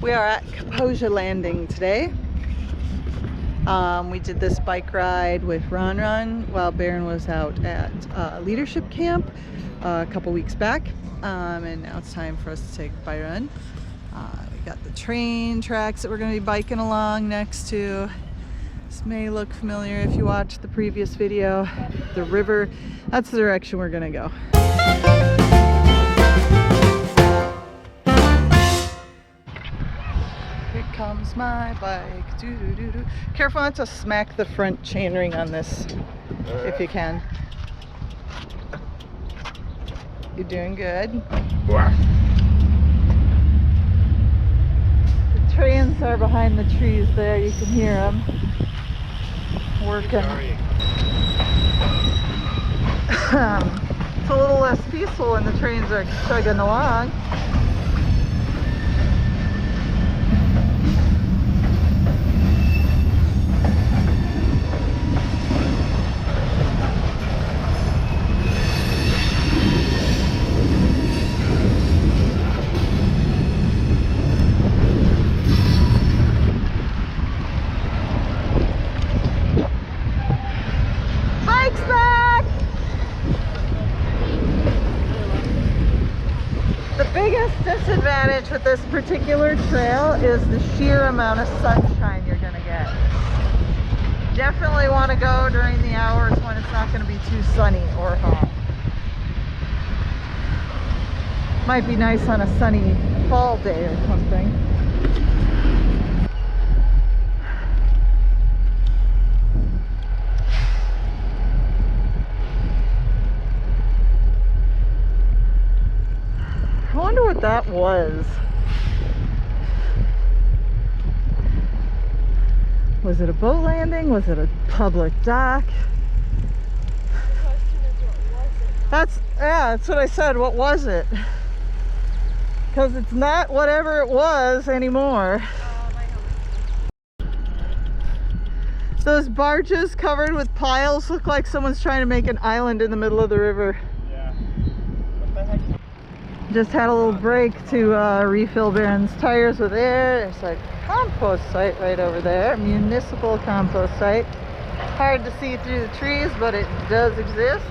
We are at Kaposia Landing today. We did this bike ride with Ron while Baron was out at leadership camp a couple weeks back, and now it's time for us to take a bike run. We got the train tracks that we're going to be biking along next to. This may look familiar if you watched the previous video. The river, that's the direction we're going to go. Here comes my bike. Doo -doo -doo -doo. Careful not to smack the front chainring on this if you can. You're doing good. Wow. The trains are behind the trees there. You can hear them working. It's a little less peaceful when the trains are chugging along. Disadvantage with this particular trail is the sheer amount of sunshine you're going to get. Definitely want to go during the hours when it's not going to be too sunny or hot. Might be nice on a sunny fall day or something. I wonder what that was. Was it a boat landing? Was it a public dock? The question is, what was it? That's what I said. What was it? Because it's not whatever it was anymore. Those barges covered with piles look like someone's trying to make an island in the middle of the river. Yeah. What the heck? Just had a little break to refill Baron's tires with air. There's a compost site right over there, municipal compost site. Hard to see through the trees, but it does exist.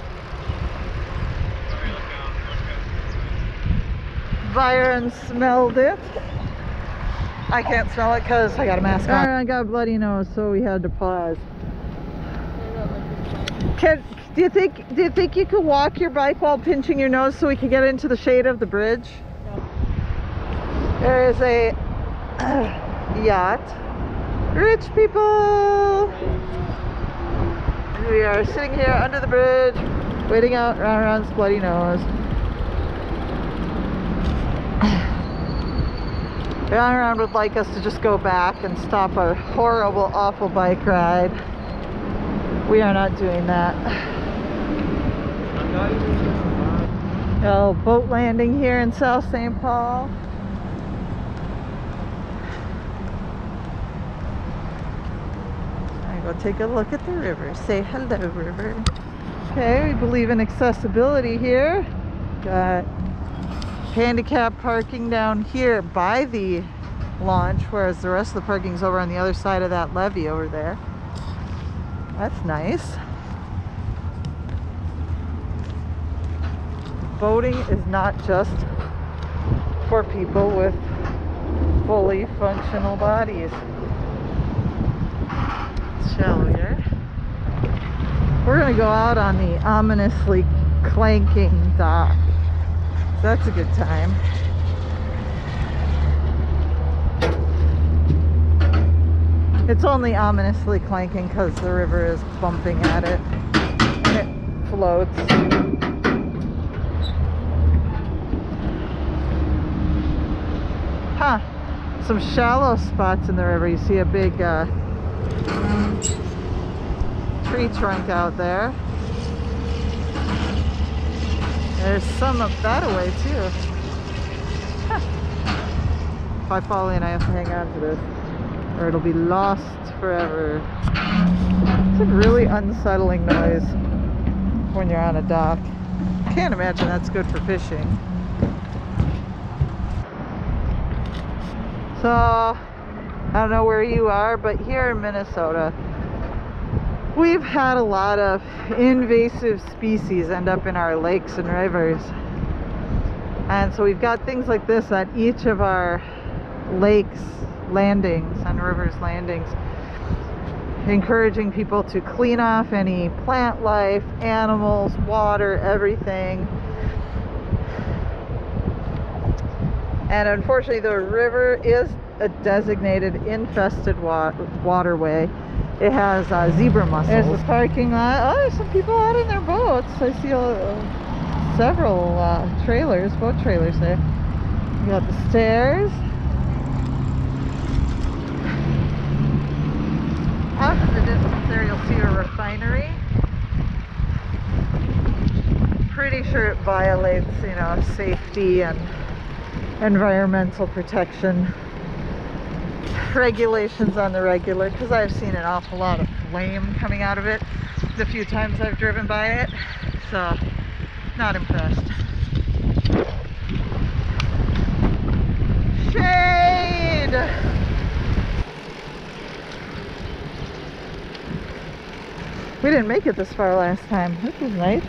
Byron smelled it. I can't smell it because I got a mask on. I got a bloody nose, so we had to pause. Do you think you could walk your bike while pinching your nose so we could get into the shade of the bridge? No. There is a yacht. Rich people! We are sitting here under the bridge, waiting out Ron's bloody nose. Ron would like us to just go back and stop our horrible, awful bike ride. We are not doing that. Oh, boat landing here in South St. Paul. I go take a look at the river. Say hello, river. Okay, we believe in accessibility here. Got handicap parking down here by the launch, whereas the rest of the parking's over on the other side of that levee over there. That's nice. Boating is not just for people with fully functional bodies. It's shallow here. We're going to go out on the ominously clanking dock. That's a good time. It's only ominously clanking because the river is bumping at it and it floats. Huh, some shallow spots in the river. You see a big tree trunk out there. There's some up that away too. Huh. If I fall in, I have to hang on to this, or it'll be lost forever. It's a really unsettling noise when you're on a dock. Can't imagine that's good for fishing. So, I don't know where you are, but here in Minnesota, we've had a lot of invasive species end up in our lakes and rivers. And so we've got things like this at each of our lakes landings and rivers landings, encouraging people to clean off any plant life, animals, water, everything. And unfortunately the river is a designated infested waterway. It has zebra mussels. There's the parking lot. Oh, there's some people out in their boats. I see several trailers, boat trailers there. You got the stairs. Off in the distance there you'll see a refinery. Pretty sure it violates, you know, safety and environmental protection regulations on the regular, because I've seen an awful lot of flame coming out of it the few times I've driven by it, so not impressed. Shade! We didn't make it this far last time. This was nice.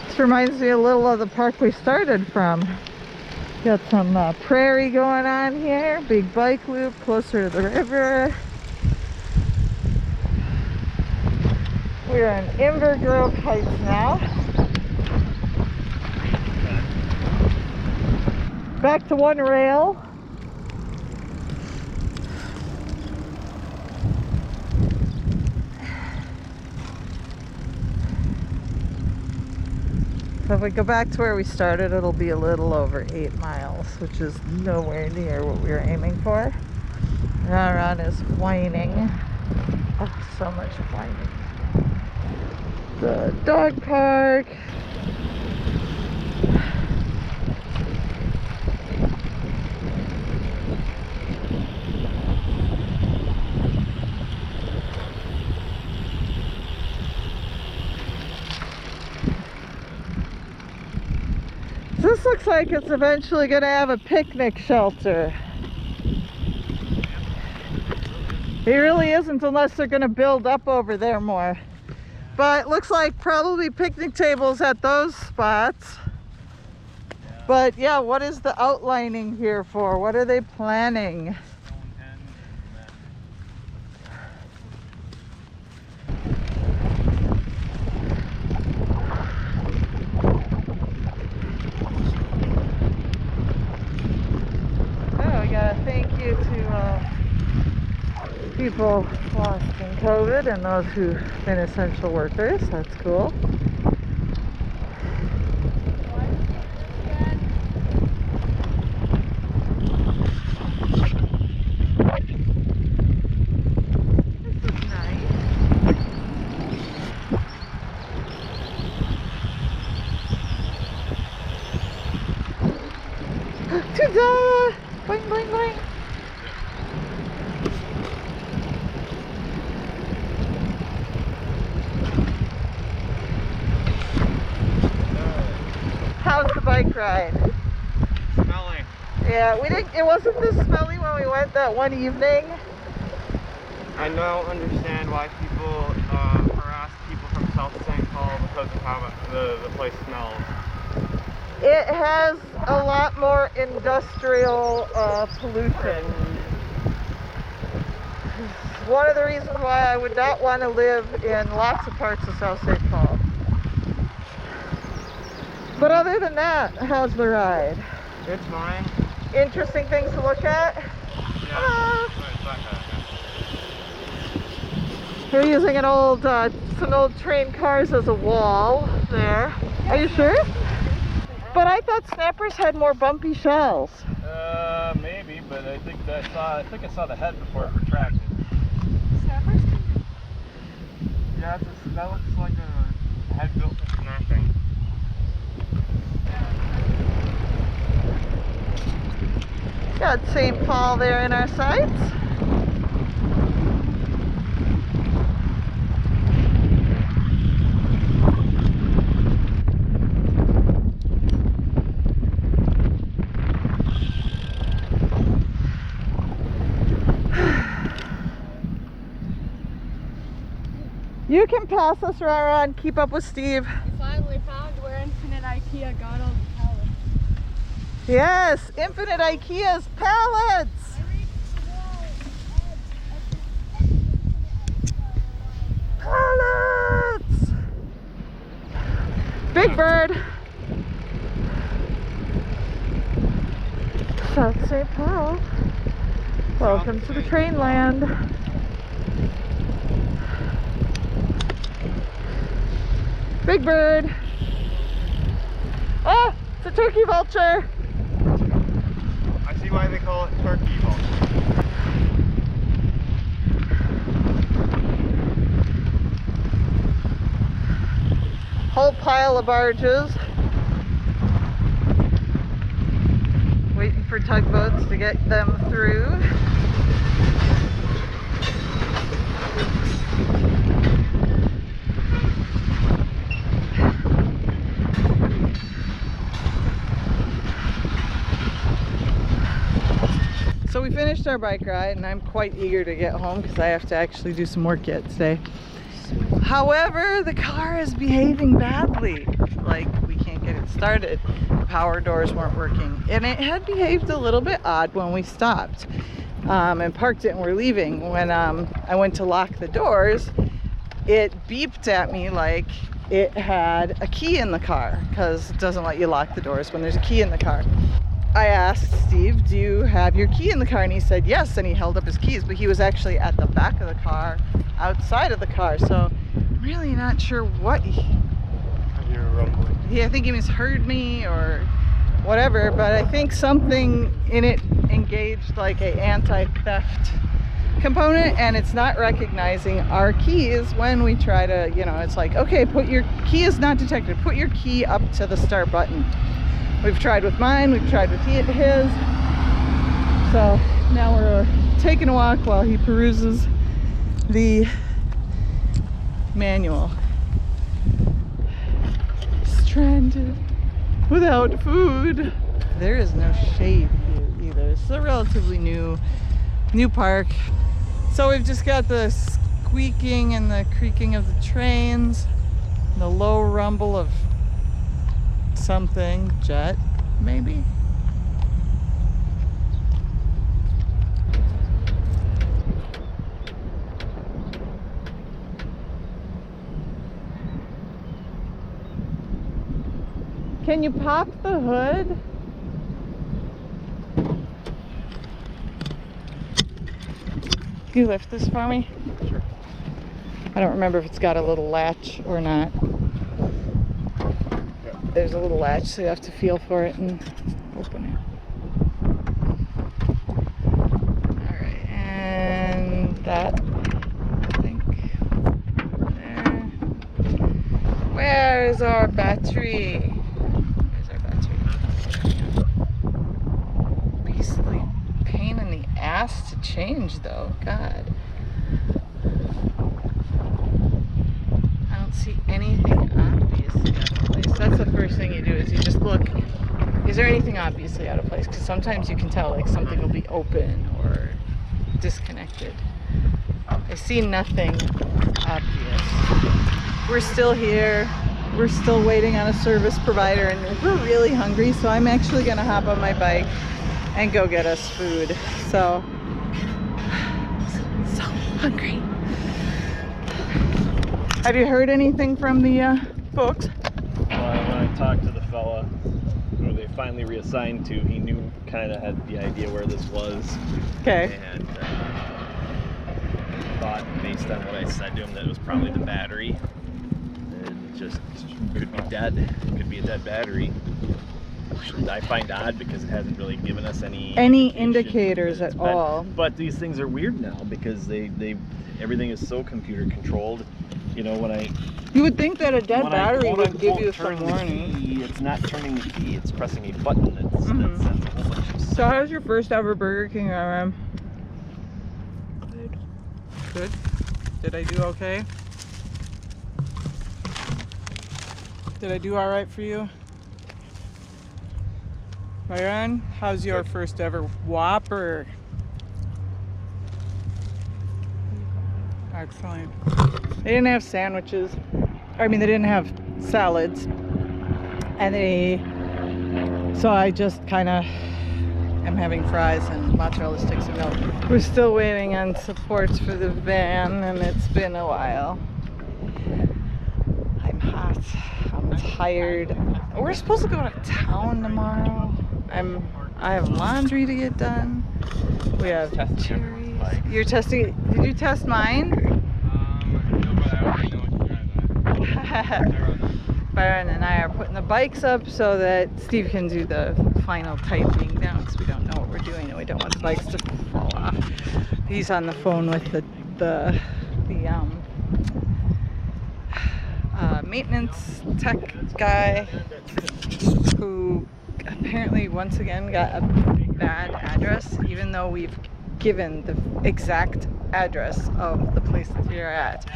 This reminds me a little of the park we started from. Got some prairie going on here, big bike loop closer to the river. We're in Invergrove Heights now. Back to one rail. So if we go back to where we started, it'll be a little over 8 miles, which is nowhere near what we were aiming for. Ron is whining. Oh, so much whining. The dog park. This looks like it's eventually going to have a picnic shelter. It really isn't, unless they're going to build up over there more. But it looks like probably picnic tables at those spots. But yeah, what is the outlining here for? What are they planning? Thank you to people lost in COVID and those who've been essential workers. That's cool. This is nice. Ta-da! Boing, boing, boing. How's the bike ride? Smelly. Yeah, it wasn't this smelly when we went that one evening. I don't understand why people harass people from South St. Paul because of how the place smells. It has a lot more industrial pollution. One of the reasons why I would not want to live in lots of parts of South St. Paul. But other than that, how's the ride? It's fine. Interesting things to look at? Yeah. We're using some old train cars as a wall there. Are you sure? But I thought snappers had more bumpy shells. Maybe, but I think I saw the head before it retracted. Snappers? Yeah, that looks like a head built for snapping. Got St. Paul there in our sights. You can pass us, Rara, and keep up with Steve. We finally found where Infinite IKEA got all the pallets. Yes, Infinite IKEA's pallets. I reached the wall Pallets. Big Bird. South St. Paul. Welcome to the train land. Big Bird. Oh, it's a turkey vulture. I see why they call it turkey vulture. Whole pile of barges. Waiting for tugboats to get them through. So we finished our bike ride and I'm quite eager to get home because I have to actually do some work yet today. However, the car is behaving badly. Like, we can't get it started. The power doors weren't working. And it had behaved a little bit odd when we stopped and parked it and we're leaving. When I went to lock the doors, it beeped at me like it had a key in the car because it doesn't let you lock the doors when there's a key in the car. I asked Steve, do you have your key in the car? And he said yes, and he held up his keys, but he was actually at the back of the car, outside of the car, so I'm really not sure what You're rumbling. yeah, I think he misheard me or whatever, but I think something in it engaged like a anti-theft component, and it's not recognizing our keys when we try to, you know, it's like, okay, put your key is not detected, put your key up to the start button. We've tried with mine, we've tried with his. So now we're taking a walk while he peruses the manual. Stranded without food. There is no shade here either. It's a relatively new park. So we've just got the squeaking and the creaking of the trains, the low rumble of something, jet, maybe? Can you pop the hood? Can you lift this for me? Sure. I don't remember if it's got a little latch or not. There's a little latch, so you have to feel for it and open it. Alright, and that, I think, there. Where is our battery? Where's our battery? Beastly pain in the ass to change, though. God. I don't see anything obviously out of place. That's the first thing you do, is you just look. Is there anything obviously out of place? Because sometimes you can tell, like, something will be open or disconnected. I see nothing obvious. We're still here. We're still waiting on a service provider, and we're really hungry, so I'm actually gonna hop on my bike and go get us food. So hungry. Have you heard anything from the folks? Well, when I talked to the fella who they finally reassigned to, he knew, kind of had the idea where this was. Okay. And thought, based on what I said to him, that it was probably the battery. It just could be dead. Could be a dead battery. Which I find odd because it hasn't really given us any indicators at all. But these things are weird now because everything is so computer controlled. You know, You would think that a dead when battery I, would give you turn some the warning. key, it's not turning the key, it's pressing a button that sends a whole bunch of So how was your first ever Burger King RM? Good. Good. Did I do okay? Did I do all right for you? Myron, how's your first ever Whopper? Excellent. They didn't have sandwiches. I mean, they didn't have salads. So I just kind of am having fries and mozzarella sticks and milk. We're still waiting on supports for the van, and it's been a while. I'm hot. I'm tired. We're supposed to go to town tomorrow. I have laundry to get done. We have cherries. You're testing. Did you test mine? No, but I already know what you're driving. Byron and I are putting the bikes up so that Steve can do the final tightening down, because we don't know what we're doing and we don't want the bikes to fall off. He's on the phone with the maintenance tech guy, who apparently once again got a bad address, even though we've given the exact address of the place that we are at.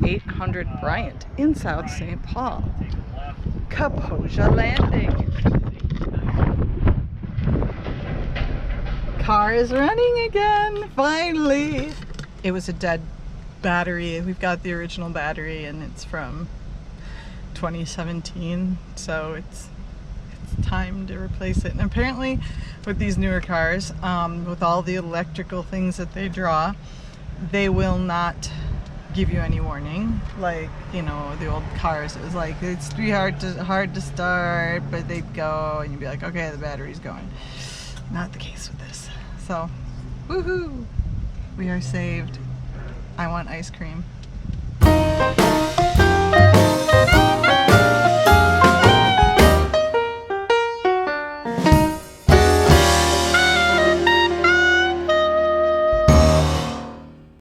800 Bryant in South St. Paul. Kaposia Landing. Car is running again, finally. It was a dead battery. We've got the original battery and it's from 2017, so it's time to replace it. And apparently with these newer cars, with all the electrical things that they draw, they will not give you any warning. Like, you know, the old cars, it was like, it's too hard to start, but they'd go and you'd be like, okay, the battery's going. Not the case with this. So, woohoo! We are saved. I want ice cream.